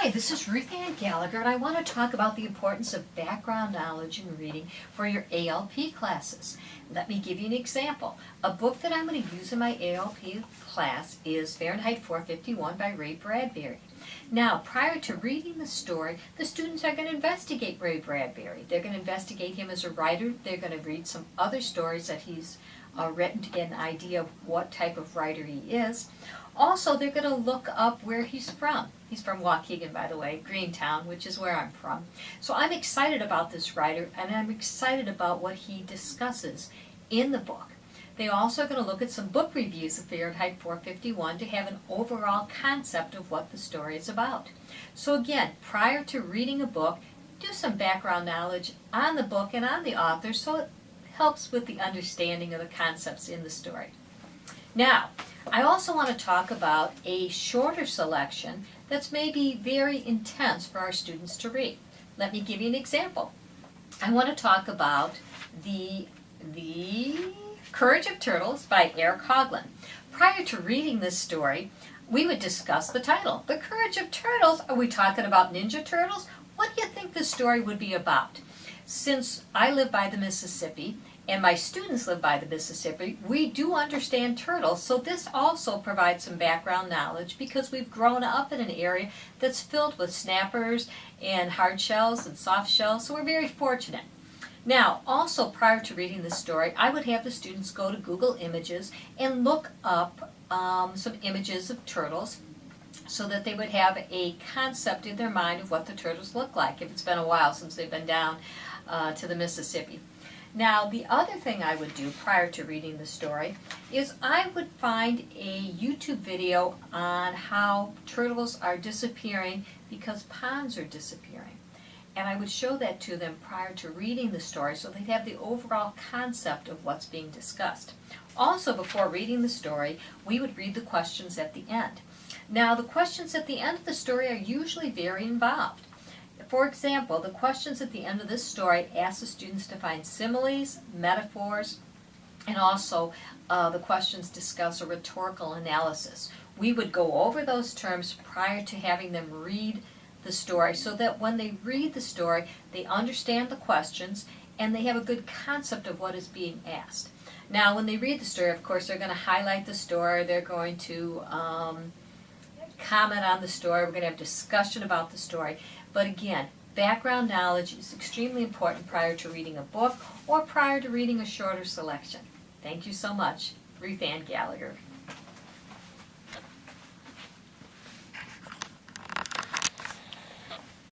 Hi, this is Ruth Ann Gallagher, and I want to talk about the importance of background knowledge in reading for your ALP classes. Let me give you an example. A book that I'm going to use in my ALP class is Fahrenheit 451 by Ray Bradbury. Now, prior to reading the story, the students are going to investigate Ray Bradbury. They're going to investigate him as a writer. They're going to read some other stories that he's written to get an idea of what type of writer he is. Also, they're going to look up where he's from. He's from Waukegan, by the way, Greentown, which is where I'm from. So I'm excited about this writer, and I'm excited about what he discusses in the book. They're also going to look at some book reviews of Fahrenheit 451 to have an overall concept of what the story is about. So again, prior to reading a book, do some background knowledge on the book and on the author so it helps with the understanding of the concepts in the story. Now, I also want to talk about a shorter selection that's maybe very intense for our students to read. Let me give you an example. I want to talk about the Courage of Turtles by Eric Hoagland. Prior to reading this story, we would discuss the title. The Courage of Turtles, are we talking about Ninja Turtles? What do you think this story would be about? Since I live by the Mississippi, and my students live by the Mississippi, we do understand turtles, so this also provides some background knowledge because we've grown up in an area that's filled with snappers and hard shells and soft shells, so we're very fortunate. Now, also prior to reading this story, I would have the students go to Google Images and look up some images of turtles so that they would have a concept in their mind of what the turtles look like if it's been a while since they've been down to the Mississippi. Now, the other thing I would do prior to reading the story is I would find a YouTube video on how turtles are disappearing because ponds are disappearing. And I would show that to them prior to reading the story so they'd have the overall concept of what's being discussed. Also, before reading the story, we would read the questions at the end. Now, the questions at the end of the story are usually very involved. For example, the questions at the end of this story ask the students to find similes, metaphors, and also the questions discuss a rhetorical analysis. We would go over those terms prior to having them read the story so that when they read the story, they understand the questions and they have a good concept of what is being asked. Now, when they read the story, of course, they're going to highlight the story, they're going to comment on the story, we're going to have discussion about the story. But again, background knowledge is extremely important prior to reading a book or prior to reading a shorter selection. Thank you so much. Ruth Ann Gallagher.